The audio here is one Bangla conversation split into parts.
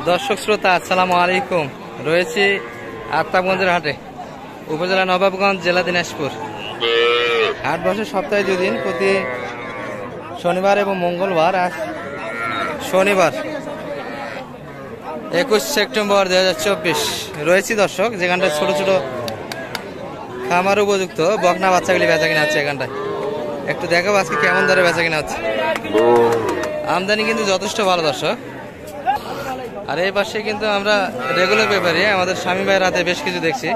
দর্শক শ্রোতা আসসালামু আলাইকুম। রয়েছি আত্মাগঞ্জের হাটে, উপজেলা নবাবগঞ্জ, জেলা দিনাজপুর। হাট বসে সপ্তাহে 2 দিন, প্রতি শনিবার এবং মঙ্গলবার। আজ শনিবার 21 সেপ্টেম্বর 2024 রয়েছি দর্শক, যেখানটায় ছোট ছোট খামার উপযুক্ত বকনা বাচ্চাগুলি বেচা কিনা হচ্ছে। এখানটায় একটু দেখাবো আজকে কেমন দরে বেচা কিনা হচ্ছে। আমদানি কিন্তু যথেষ্ট ভালো দর্শক। আর এই পাশে কিন্তু আমরা রেগুলার ব্যাপারে আমাদের স্বামী ভাইয়ের হাতে বেশ কিছু দেখছি,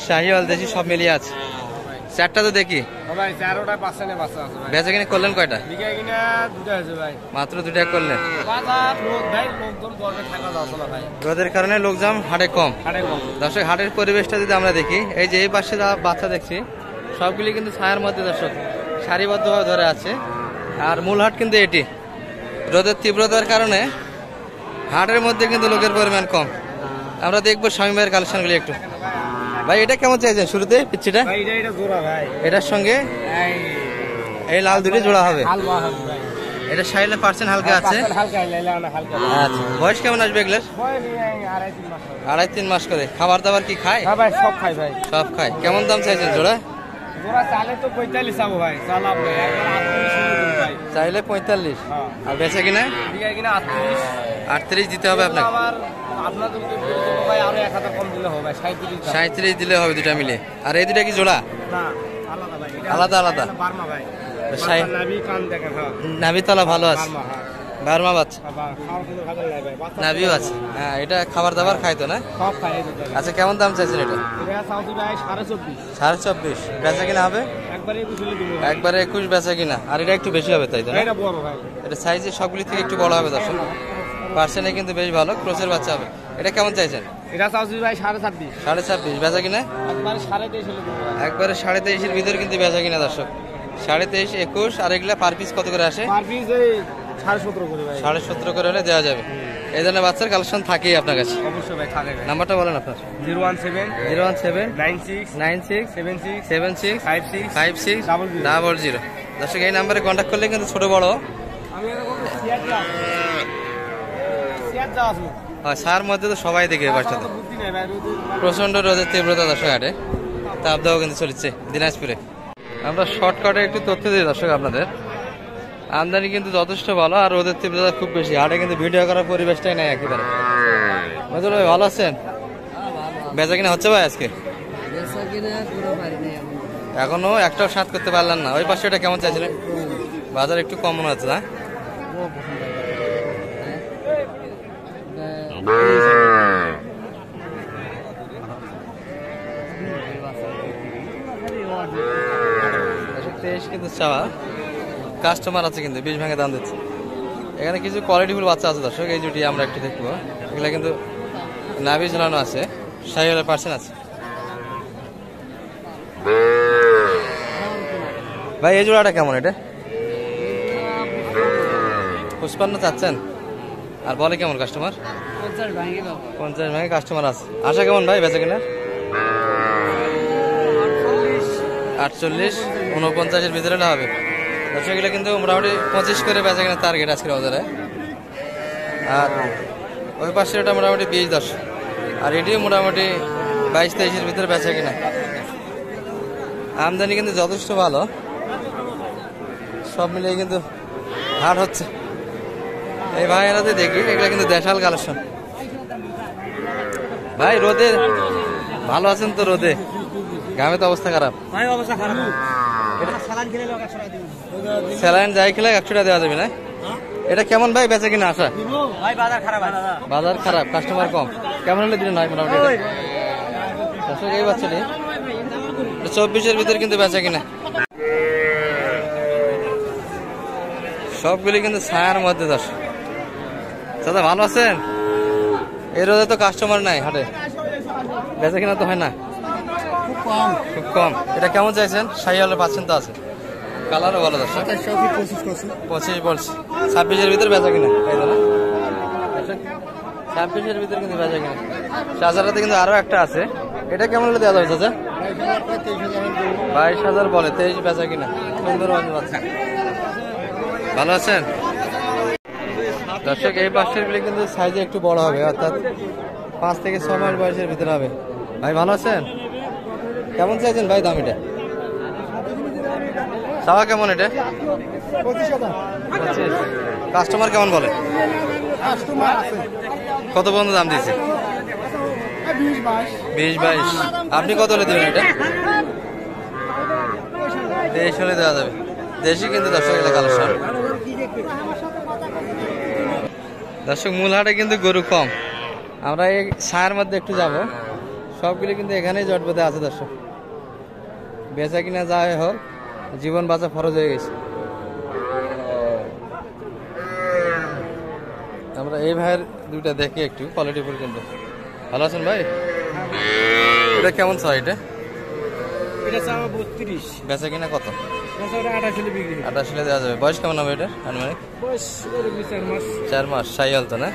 শাহিওয়াল দেশি সব মিলিয়ে আছে। চারটা তো দেখি বেচা কিনা করলেন কয়টা? মাত্র 2টা করলেন। রোদের কারণে লোকজন হাটে কম। দর্শক হাটের পরিবেশটা যদি আমরা দেখি, এই যে এই পাশে বাচ্চা দেখছি সবগুলি কিন্তু ছায়ার মধ্যে দর্শক সারিবদ্ধভাবে ধরে আছে। আর মূল হাট কিন্তু এটি। রোদের তীব্রতার কারণে হাটের মধ্যে কিন্তু লোকের পরিমাণ কম। আমরা দেখবো স্বামী ভাইয়ের কালেকশনগুলি একটু। ভাই এটা কেমন চাইছেন শুরুতে পিচ্ছিটা? এটার সঙ্গে এই লাল দুটি জোড়া হবে। এটা সাইলে পার্সেন্ট হালকা আছে। আচ্ছা, বয়স কেমন আসবে এগুলোর? 2.5-3 মাস করে। খাবার দাবার কি খায়? সব খায় ভাই, সব খায়। কেমন দাম চাইছেন জোড়া? চাইলে তো 45 চাবো ভাই। চাইলে 45। আর বেচা কিনা 38 দিতে হবে আপনাকে। আরো 1000 কম দিলে হবে, 37 দিলে হবে দুটা মিলে। আর এই দুটা কি জোড়া? আলাদা আলাদা। নাভি তলা ভালো আছে, বার্মা বাচ্চা নাভিও আছে। হ্যাঁ, এটা খাবার দাবার খাইতো না? আচ্ছা, কেমন দাম চাইছেন এটা? 24.5। বেচা কিনা হবে একবারে 21 বেচা কিনা। আর এটা একটু বেশি হবে তাই তো? এটা সাইজে সবগুলি থেকে একটু বড় হবে দর্শক। পার্সেন্টে কিন্তু বেশ ভালো, ক্রসের বাচ্চা হবে। এটা কেমন চাইছেন? এটা চাইছি ভাই 26.5। 26.5 বেচা কিনা একবারে 23.5-এর ভিতরে কিন্তু বেচা কিনা দর্শক। 23, 21। আর এগুলা পার পিস কত করে আসে? 17.5 করে হলে দেওয়া যাবে। এই ধরনের বাচ্চার কালেকশন থাকেই আপনার কাছে? অবশ্যই ভাই থাকে। নাম্বারটা বলেন আপনার। 017 96 76 56 00। দর্শক এই নাম্বারে কন্ট্যাক্ট করলে কিন্তু ছোট বড় সার মধ্যে তো সবাই দেখে বাচ্চাদের। প্রচন্ড রোদের তীব্রতা দর্শক হাটে, তাপদাহ কিন্তু চলছে দিনাজপুরে। আমরা শর্টকাটে একটু তথ্য দিই দর্শক আপনাদের। আমদানি কিন্তু যথেষ্ট ভালো, আর রোদের তীব্রতা খুব বেশি। হাটে কিন্তু ভিডিও করার পরিবেশটাই নাই একেবারে। ভাই ভালো আছেন? বেচা কিনা হচ্ছে ভাই আজকে? এখনো একটাও সাত করতে পারলেন না। ওই পাশে এটা কেমন চাইছিলেন? বাজার একটু কম মনে হচ্ছে না? কিন্তু চাওয়া কাস্টমার আছে, কিন্তু 20 ভাঙে দাম দিচ্ছে। এখানে কিছু কোয়ালিটিফুল বাচ্চা আছে দর্শক। এই জুটি আমরা একটু দেখবো। এগুলা কিন্তু নাভি ঝুলানো আছে, শাহিওয়ালের পার্সেন্ট আছে। ভাই এই জোড়াটা কেমন? এটা 55 চাচ্ছেন? আর বলে কেমন কাস্টমার? 50 ভাঙে কাস্টমার আছে। আশা কেমন ভাই বেচা কিনা? 48, 49-এর ভিতরে হবে দর্শক। এগুলো কিন্তু মোটামুটি 25 করে বেচা কিনা টার্গেট আজকের বাজারে। আর ওই পাশে ওটা মোটামুটি 20-10। আর এটিও মোটামুটি 22-23-এর ভিতরে বেচা কিনা। আমদানি কিন্তু যথেষ্ট ভালো, সব মিলিয়ে কিন্তু হাট হচ্ছে। এই ভাইয়েরাতে দেখি এগুলো কিন্তু দেশাল কালেকশন। ভাই রোদে ভালো আছেন তো? রোদে গ্রামে তো অবস্থা খারাপ। স্যালাইন যাই খেলে 100 টাকা দেওয়া যাবে না? এটা কেমন ভাই বেচা কিনা আসা? বাজার খারাপ, কাস্টমার কম। কেমন হলে দিলে নয় মোটামুটি? এই বাচ্চাটি 24-এর ভিতরে কিন্তু বেচা কিনা। সবগুলি কিন্তু ছায়ার মধ্যে দর্শক। দাদা ভালো আছেন? এই রোদে তো কাস্টমার নাই হাটে, বেচা কিনা তো হয় না, খুব কম। এটা কেমন চাইছেন? শাহিওয়ালের পাচ্ছেন তো আছে, কালারও ভালো দর্শক। 25 বলছি। 26-এর ভিতরে বেচা কিনা? 26-এর ভিতরে কিন্তু বেচা কিনা। চাচারাতে কিন্তু আরো একটা আছে। এটা কেমন হলে দেওয়া যাবে চাচা? 22,000 বলে, 23 বেচা কিনা। সুন্দর বাচ্চা। ভালো আছেন? দর্শক এই বাচ্চার গুলি কিন্তু সাইজে একটু বড় হবে, অর্থাৎ 5 থেকে 6 মাস বয়সের ভিতরে হবে। ভাই ভালো আছেন? কেমন চাইছেন ভাই দাম এটা? চাওয়া কেমন এটা? 25। কাস্টমার কেমন বলে? কত পর্যন্ত দাম দিয়েছে? 20-22। আপনি কত হলে দেবেন এটা? 23 হলে দেওয়া যাবে। দেশি কিন্তু দর্শক এটা কালেকশন। দর্শক মূল হাটে কিন্তু গরু কম, আমরা এই ছায়ার মধ্যে একটু যাব। সবগুলি কিন্তু এখানেই জটপথে আছে দর্শক। বেচা কিনা যাই হোক, জীবন বাঁচা ফরজ হয়ে গেছে। আমরা এই ভাইয়ের দুইটা দেখি একটু কোয়ালিটি ফুল কিন্তু। ভালো আছেন ভাই? এটা কেমন চাই এটা? এটা চাওয়া 32। বেচা কিনা কত? 28 বিক্রি। 28 দেওয়া যাবে। বয়স কেমন হবে এটা আনুমানিক? বয়স 4 মাস। 4 মাস। শাইয়াল তো না?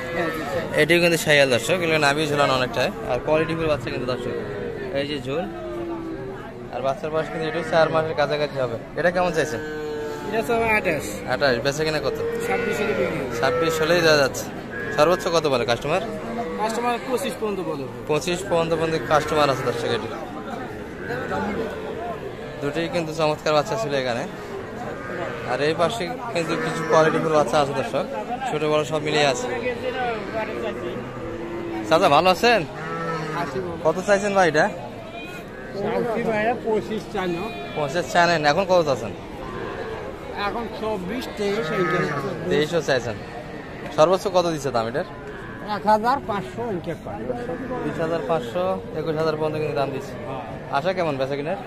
এটিও কিন্তু শাইয়াল দর্শক, এগুলো নাভি ঝুলানো অনেকটাই। আর কোয়ালিটি ফুল বাচ্চা কিন্তু দর্শক, এই যে ঝুল। আর বাচ্চার বয়স কিন্তু এটিও 4 মাসের কাছাকাছি হবে। এটা কেমন চাইছেন? এটা চাওয়া 28। 28। বেচা কিনা কত? 26 বিক্রি। 26 হলেই দেওয়া যাচ্ছে। সর্বোচ্চ কত বলে কাস্টমার? কাস্টমার 25 পর্যন্ত বলে। 25 পর্যন্ত কাস্টমার আছে দর্শক। এটি দুটোই কিন্তু চমৎকার বাচ্চা ছিল এখানে। আর এই পাশে কিন্তু কিছু কোয়ালিটিফুল বাচ্চা আছে দর্শক, ছোট বড় সব মিলিয়ে আছে। চাচা ভালো আছেন? কত চাইছেন ভাই এটা? 25 চানো। 25 চাইলেন, এখন কত চাচ্ছেন? এখন 24 23ও চাইছেন। সর্বোচ্চ কত দিচ্ছে দাম এটার? 1500 ইনকে পায়। 20,500 21,000 পর্যন্ত কিন্তু দাম দিচ্ছে। আশা কেমন বেচা কিনার?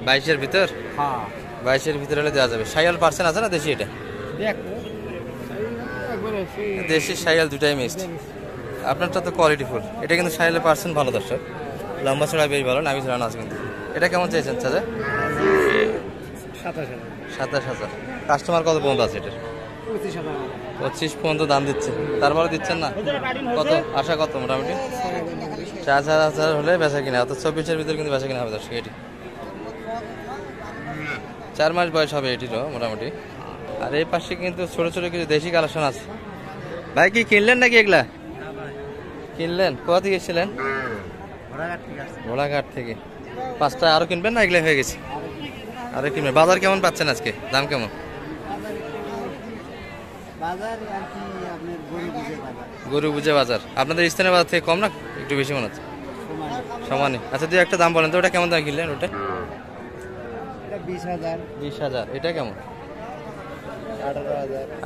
22-এর ভিতর? হ্যাঁ 22-এর ভিতরে হলে দেওয়া যাবে। শাইয়াল পার্সেন্ট আছে না দেশি এটা? দেখ একবারে দেশি শাইয়াল দুটাই মিক্সড। আপনারটা তো কোয়ালিটি ফুল। এটা কিন্তু শাইয়ালের পার্সেন্ট ভালো দর্শক, লম্বা ছড়া বেশ ভালো, নামি ছড়ানো আছে কিন্তু। এটা কেমন চাইছেন চাচা? 27,000। কাস্টমার কত পর্যন্ত আছে এটার? 25 পর্যন্ত দাম দিচ্ছে, তারপরে দিচ্ছেন না? কত আশা কত মোটামুটি? 4,000 হলে বেচা কিনা, অর্থাৎ 24-এর ভিতরে কিন্তু বেচা কিনা হবে দর্শক। এটি 4 মাস বয়স হবে এটিরও মোটামুটি। আর এই পাশে কিন্তু ছোট ছোট কিছু দেশি কালেকশন আছে। ভাই কি কিনলেন নাকি এগুলা? কিনলেন? কোথা থেকে এসেছিলেন? ঘোড়াঘাট থেকে। 5টা আরো কিনবেন না এগুলো হয়ে গেছে? আরো কিনবেন। বাজার কেমন পাচ্ছেন আজকে? দাম কেমন? গরু বুঝে বাজার। আপনাদের স্থানীয় বাজার থেকে কম না একটু বেশি মনে হচ্ছে? সমানই। আচ্ছা তুই একটা দাম বলেন তো, ওটা কেমন দাম কিনলেন? ওটা 20,000। এটা কেমন?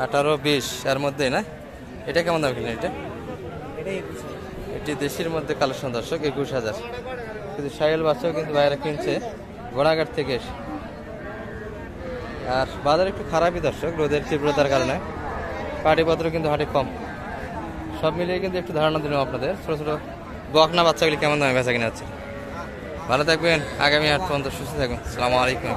18-20 এর মধ্যে না? এটা কেমন দাম কিনলেন? এটা এটি দেশির মধ্যে কালেকশন দর্শক, 21,000। কিন্তু শাইল বাচ্চাও কিন্তু বাইরে কিনছে ঘোড়াঘাট থেকে এসে। আর বাজার একটু খারাপই দর্শক, রোদের তীব্রতার কারণে পাটিপত্র কিন্তু হাটে কম। সব মিলিয়ে কিন্তু একটু ধারণা দিলাম আপনাদের। ছোট ছোট বকনা বাচ্চাগুলি কেমন দামে বেচা কিনা হচ্ছে। ভালো থাকবেন, আগামী হাট পর্যন্ত সুস্থ থাকবেন। আসসালামু আলাইকুম।